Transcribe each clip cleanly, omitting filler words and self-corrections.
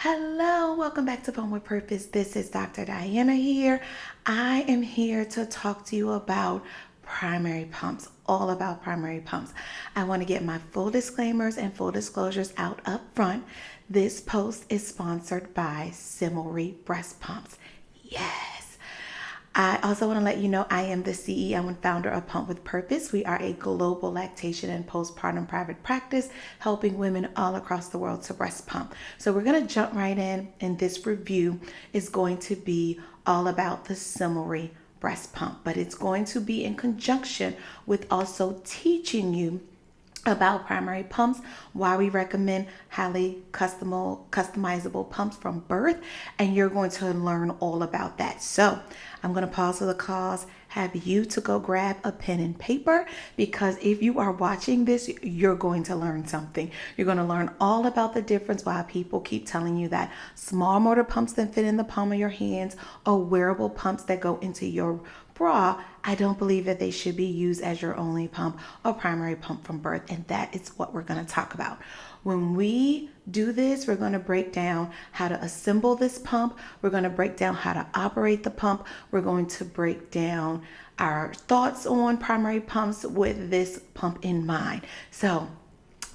Hello, welcome back to Pump with Purpose. This is Dr. Diana here. I am here to talk to you about primary pumps, all about primary pumps. I want to get my full disclaimers and full disclosures out up front. This post is sponsored by Cimilire breast pumps. Yes. I also want to let you know I am the CEO and founder of Pump with Purpose. We are a global lactation and postpartum private practice helping women all across the world to breast pump. So we're going to jump right in, and this review is going to be all about the Cimilire breast pump, but it's going to be in conjunction with also teaching you about primary pumps, why we recommend highly customizable pumps from birth, and you're going to learn all about that. So I'm going to pause for the cause, have you to go grab a pen and paper, because if you are watching this, you're going to learn something. You're going to learn all about the difference why people keep telling you that small motor pumps that fit in the palm of your hands or wearable pumps that go into your bra, I don't believe that they should be used as your only pump or primary pump from birth. And that is what we're going to talk about. When we do this, we're going to break down how to assemble this pump. We're going to break down how to operate the pump. We're going to break down our thoughts on primary pumps with this pump in mind. So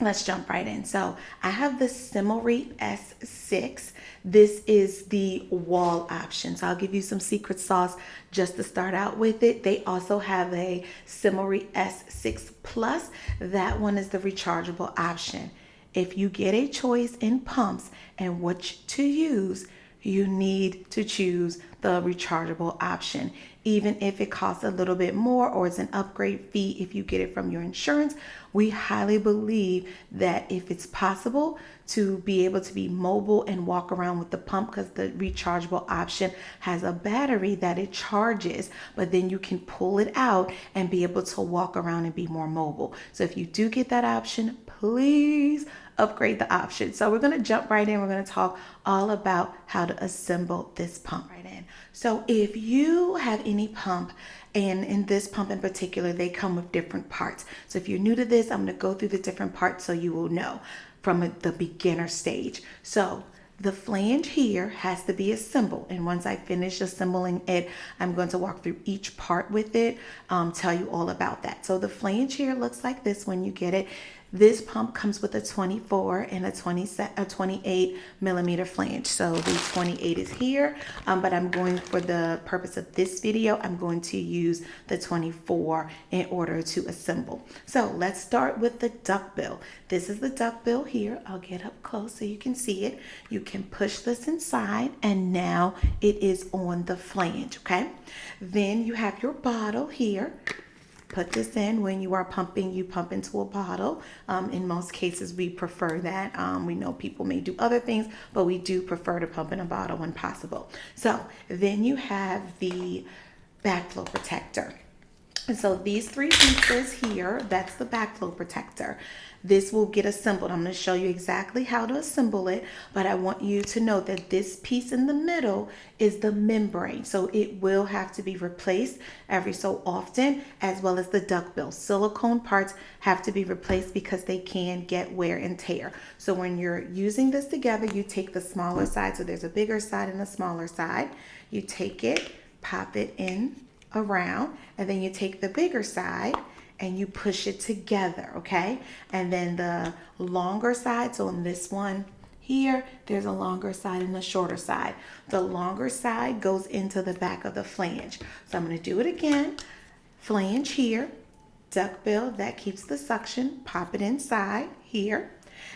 let's jump right in. So I have the Cimilire S6. This is the wall option. So I'll give you some secret sauce just to start out with it. They also have a Cimilire S6 Plus. That one is the rechargeable option. If you get a choice in pumps and what to use, you need to choose the rechargeable option. Even if it costs a little bit more or it's an upgrade fee if you get it from your insurance, we highly believe that if it's possible to be able to be mobile and walk around with the pump, because the rechargeable option has a battery that it charges, but then you can pull it out and be able to walk around and be more mobile. So if you do get that option, please upgrade the option. So we're going to jump right in. We're going to talk all about how to assemble this pump right in. So if you have any pump, and in this pump in particular, they come with different parts. So if you're new to this, I'm going to go through the different parts so you will know from the beginner stage. So the flange here has to be assembled, and once I finish assembling it, I'm going to walk through each part with it, tell you all about that. So the flange here looks like this when you get it. This pump comes with a 24 and a 28 millimeter flange. So the 28 is here, but I'm going, for the purpose of this video, I'm going to use the 24 in order to assemble. So let's start with the duckbill. This is the duckbill here. I'll get up close so you can see it. You can push this inside, and now it is on the flange, okay? Then you have your bottle here. Put this in. When you are pumping, you pump into a bottle. In most cases, we prefer that. We know people may do other things, but we do prefer to pump in a bottle when possible. So then you have the backflow protector. And so these three pieces here, that's the backflow protector. This will get assembled. I'm going to show you exactly how to assemble it, but I want you to know that this piece in the middle is the membrane. So it will have to be replaced every so often, as well as the duckbill. Silicone parts have to be replaced because they can get wear and tear. So when you're using this together, you take the smaller side. So there's a bigger side and a smaller side. You take it, pop it in around, and then you take the bigger side and you push it together, okay? And then the longer side, so on this one here, there's a longer side and a shorter side. The longer side goes into the back of the flange. So I'm going to do it again. Flange here, duckbill, that keeps the suction, pop it inside here.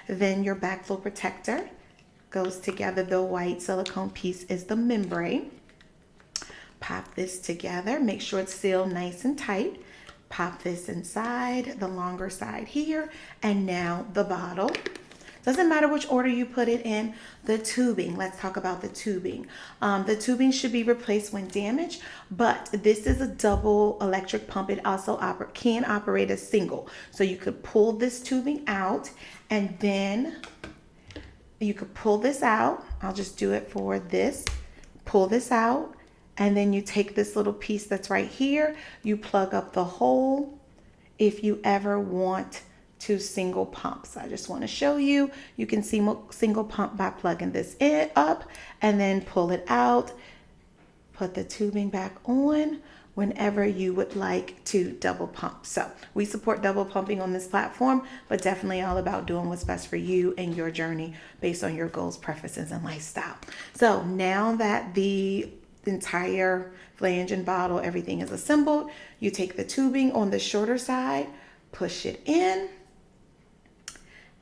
Then your backflow protector goes together. The white silicone piece is the membrane. Pop this together, make sure it's sealed nice and tight. Pop this inside, the longer side here, and now the bottle. Doesn't matter which order you put it in. The tubing, let's talk about the tubing. The tubing should be replaced when damaged, but this is a double electric pump. It also can operate as single. So you could pull this tubing out, and then you could pull this out. I'll just do it for this. Pull this out. And then you take this little piece that's right here, you plug up the hole. If you ever want to single pumps. I just want to show you. You can see single pump by plugging this in up and then pull it out. Put the tubing back on whenever you would like to double pump. So we support double pumping on this platform, but definitely all about doing what's best for you and your journey based on your goals, preferences, and lifestyle. So now that the entire flange and bottle, everything is assembled, you take the tubing on the shorter side, push it in,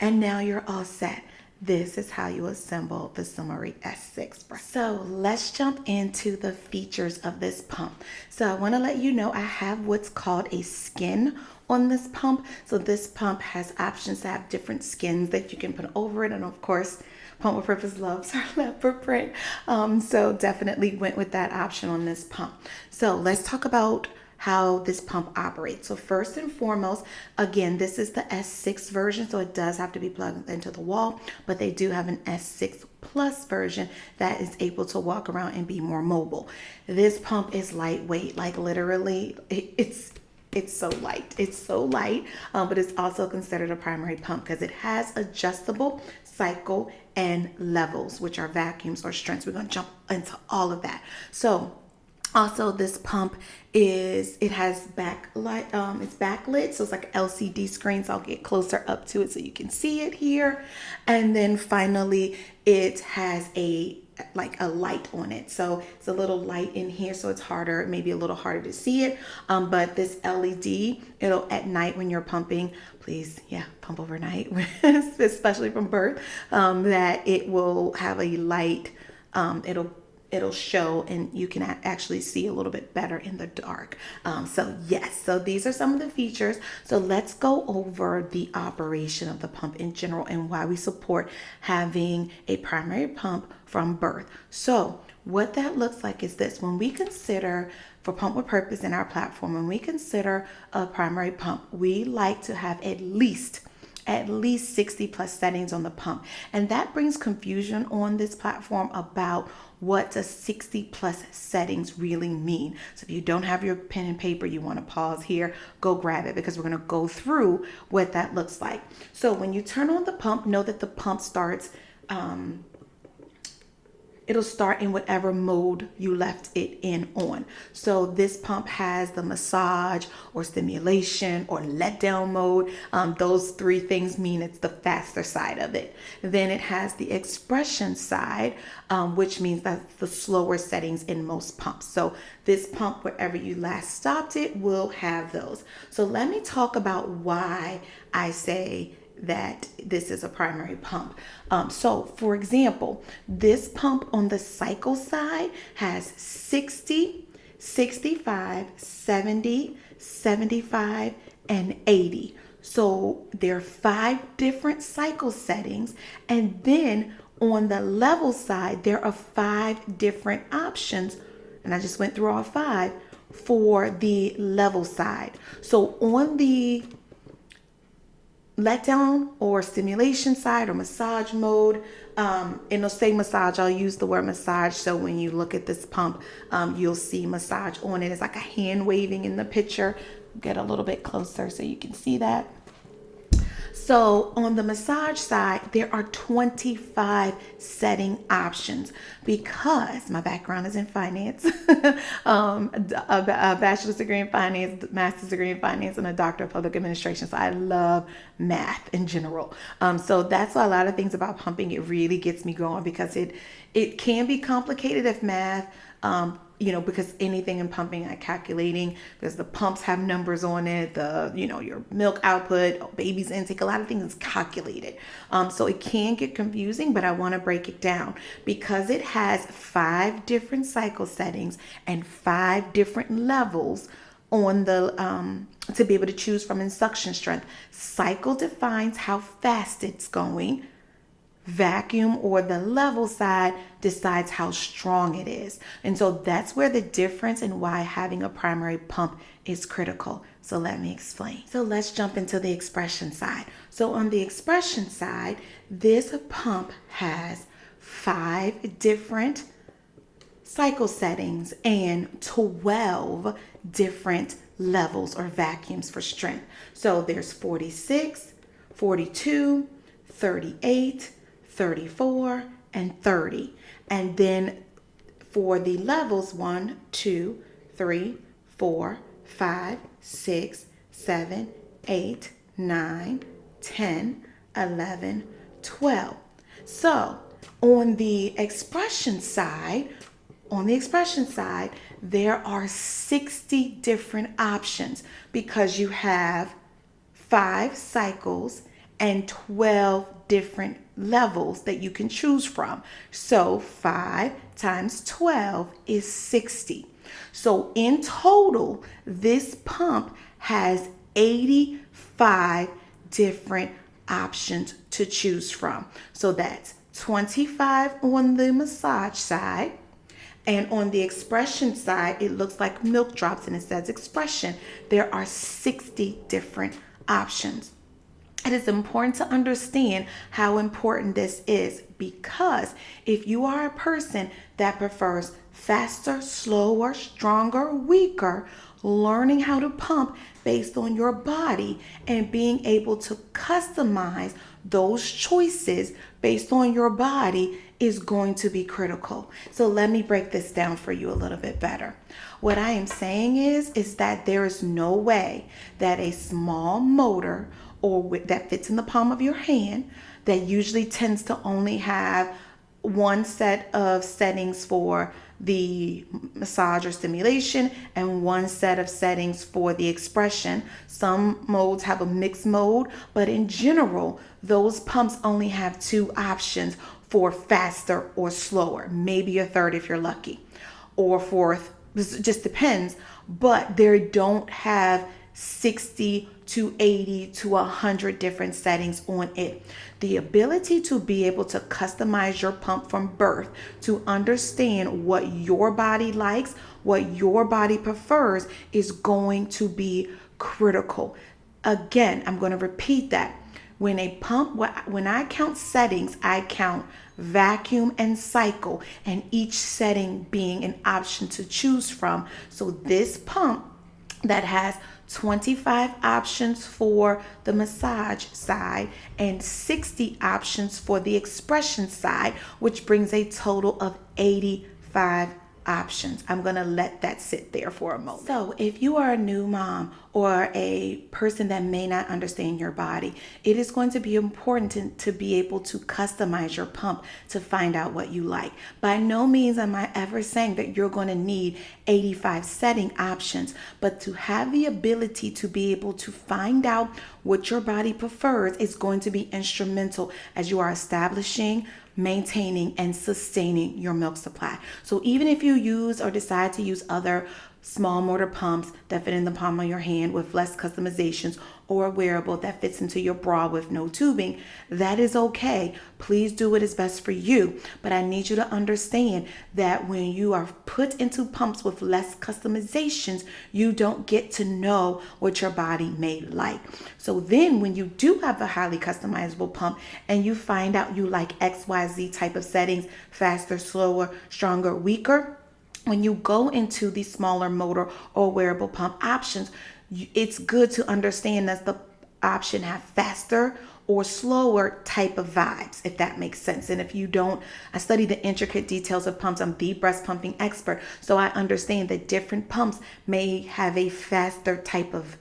and now you're all set. This is how you assemble the Cimilire S6. So let's jump into the features of this pump. So I want to let you know I have what's called a skin on this pump. So this pump has options to have different skins that you can put over it. And of course, Pump with Purpose loves our leopard print. So definitely went with that option on this pump. So let's talk about how this pump operates. So first and foremost, again, this is the S6 version, so it does have to be plugged into the wall, but they do have an S6 Plus version that is able to walk around and be more mobile. This pump is lightweight, like literally, it's so light. It's so light, but it's also considered a primary pump because it has adjustable cycle and levels, which are vacuums or strengths. We're going to jump into all of that. So also, this pump it has backlight, it's backlit, so it's like an LCD screen. So I'll get closer up to it so you can see it here. And then finally, it has a light on it. So it's a little light in here, so it's harder, maybe a little harder to see it. But this LED, it'll at night when you're pumping, please, pump overnight, especially from birth, that it will have a light. It'll show and you can actually see a little bit better in the dark. So these are some of the features. So let's go over the operation of the pump in general and why we support having a primary pump from birth. So what that looks like is this. When we consider for Pump with Purpose in our platform, when we consider a primary pump, we like to have at least 60 plus settings on the pump. And that brings confusion on this platform about what does 60 plus settings really mean. So if you don't have your pen and paper, you want to pause here, go grab it, because we're going to go through what that looks like. So when you turn on the pump, know that the pump starts, it'll start in whatever mode you left it in on. So this pump has the massage or stimulation or letdown mode. Those three things mean it's the faster side of it. Then it has the expression side, which means that's the slower settings in most pumps. So this pump, wherever you last stopped it, will have those. So let me talk about why I say that this is a primary pump. So for example, this pump on the cycle side has 60, 65, 70, 75, and 80. So there are 5 different cycle settings. And then on the level side, there are 5 different options. And I just went through all 5 for the level side. So on the letdown or stimulation side or massage mode, and it'll say massage, I'll use the word massage, so when you look at this pump, you'll see massage on it. It's like a hand waving in the picture. Get a little bit closer so you can see that. So on the massage side, there are 25 setting options because my background is in finance, a bachelor's degree in finance, master's degree in finance, and a doctor of public administration. So I love math in general. So that's why a lot of things about pumping, it really gets me going, because it can be complicated if math, because anything in pumping, like calculating, because the pumps have numbers on it, your milk output, baby's intake, a lot of things is calculated. So it can get confusing, but I want to break it down because it has 5 different cycle settings and 5 different levels on the to be able to choose from in suction strength. Cycle defines how fast it's going. Vacuum, or the level side, decides how strong it is. And so that's where the difference and why having a primary pump is critical. So let me explain. So let's jump into the expression side. So on the expression side, this pump has 5 different cycle settings and 12 different levels or vacuums for strength. So there's 46, 42, 38, 34, and 30. And then for the levels 1, 2, 3, 4, 5, 6, 7, 8, 9, 10, 11, 12. So on the expression side, there are 60 different options because you have 5 cycles and 12 different levels that you can choose from. So 5 times 12 is 60. So in total, this pump has 85 different options to choose from. So that's 25 on the massage side. And on the expression side, it looks like milk drops and it says expression. There are 60 different options. It is important to understand how important this is because if you are a person that prefers faster, slower, stronger, weaker, learning how to pump based on your body and being able to customize those choices based on your body is going to be critical. So let me break this down for you a little bit better. What I am saying is that there is no way that a small motor or that fits in the palm of your hand that usually tends to only have one set of settings for the massage or stimulation and one set of settings for the expression. Some modes have a mixed mode, but in general, those pumps only have 2 options for faster or slower, maybe a third if you're lucky, or fourth, it just depends, but they don't have 60 to 80 to 100 different settings on it. The ability to be able to customize your pump from birth, to understand what your body likes, what your body prefers, is going to be critical. Again, I'm going to repeat that. When I count settings, I count vacuum and cycle, and each setting being an option to choose from. So this pump that has 25 options for the massage side and 60 options for the expression side, which brings a total of 85 options. I'm going to let that sit there for a moment. So if you are a new mom or a person that may not understand your body, it is going to be important to be able to customize your pump to find out what you like. By no means am I ever saying that you're going to need 85 setting options, but to have the ability to be able to find out what your body prefers is going to be instrumental as you are establishing, maintaining, and sustaining your milk supply. So even if you use or decide to use other small motor pumps that fit in the palm of your hand with less customizations, or a wearable that fits into your bra with no tubing, that is okay. Please do what is best for you. But I need you to understand that when you are put into pumps with less customizations, you don't get to know what your body may like. So then when you do have a highly customizable pump and you find out you like XYZ type of settings, faster, slower, stronger, weaker, when you go into the smaller motor or wearable pump options, it's good to understand that the option have faster or slower type of vibes, if that makes sense. And if you don't, I study the intricate details of pumps. I'm the breast pumping expert, so I understand that different pumps may have a faster type of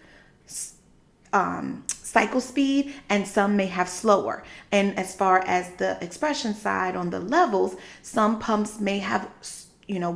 cycle speed and some may have slower. And as far as the expression side on the levels, some pumps may have,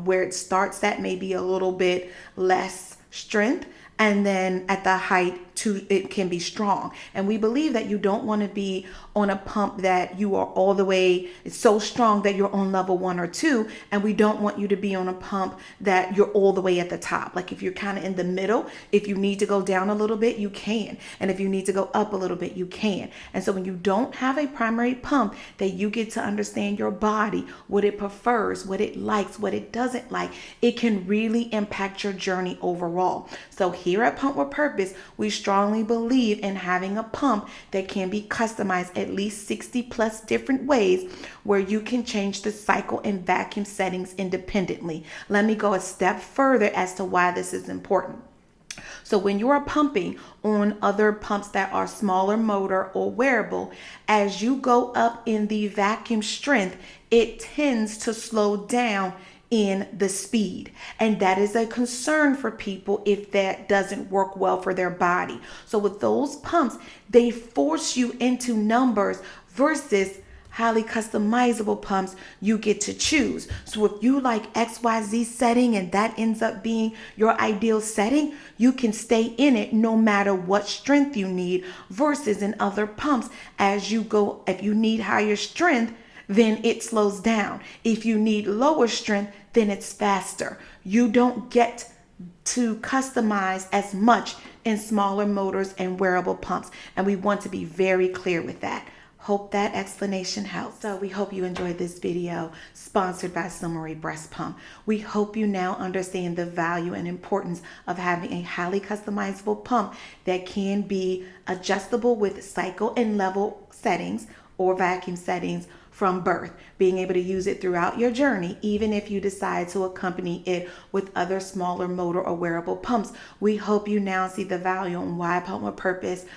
where it starts at maybe a little bit less strength, and then at the height it can be strong. And we believe that you don't want to be on a pump that you are all the way, it's so strong that you're on level 1 or 2, and we don't want you to be on a pump that you're all the way at the top. Like if you're kind of in the middle, if you need to go down a little bit, you can, and if you need to go up a little bit, you can. And so when you don't have a primary pump that you get to understand your body, what it prefers, what it likes, what it doesn't like, it can really impact your journey overall. So here at Pump with Purpose, we strongly believe in having a pump that can be customized at least 60 plus different ways, where you can change the cycle and vacuum settings independently. Let me go a step further as to why this is important. So when you are pumping on other pumps that are smaller motor or wearable, as you go up in the vacuum strength, it tends to slow down in the speed. And that is a concern for people if that doesn't work well for their body. So with those pumps, they force you into numbers versus highly customizable pumps, you get to choose. So if you like XYZ setting and that ends up being your ideal setting, you can stay in it no matter what strength you need, versus in other pumps, as you go, if you need higher strength, then it slows down. If you need lower strength, then it's faster. You don't get to customize as much in smaller motors and wearable pumps. And we want to be very clear with that. Hope that explanation helps. So we hope you enjoyed this video sponsored by Cimilire Breast Pump. We hope you now understand the value and importance of having a highly customizable pump that can be adjustable with cycle and level settings or vacuum settings from birth, being able to use it throughout your journey, even if you decide to accompany it with other smaller motor or wearable pumps. We hope you now see the value in why Pump with Purpose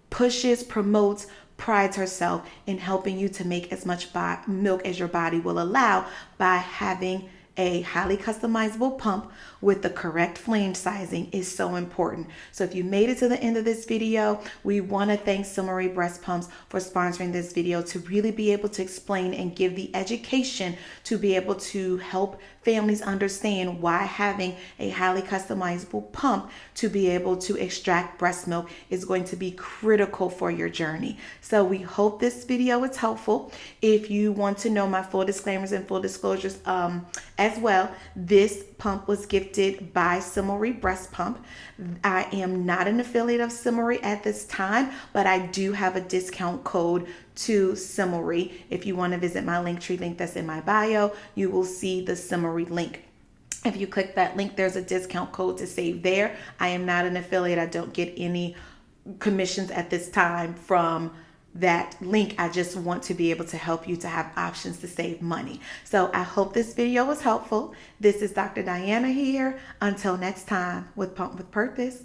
pushes, promotes, prides herself in helping you to make as much milk as your body will allow by having a highly customizable pump with the correct flange sizing is so important. So if you made it to the end of this video, we want to thank Cimilire Breast Pumps for sponsoring this video to really be able to explain and give the education to be able to help families understand why having a highly customizable pump to be able to extract breast milk is going to be critical for your journey. So we hope this video is helpful. If you want to know my full disclaimers and full disclosures as well, this pump was gifted by Cimilire Breast Pump. I am not an affiliate of Cimilire at this time, but I do have a discount code to Cimilire. If you want to visit my Linktree link that's in my bio, you will see the Cimilire link. If you click that link, there's a discount code to save there. I am not an affiliate. I don't get any commissions at this time from that link. I just want to be able to help you to have options to save money. So I hope this video was helpful. This is Dr. Diana here. Until next time with Pump with Purpose.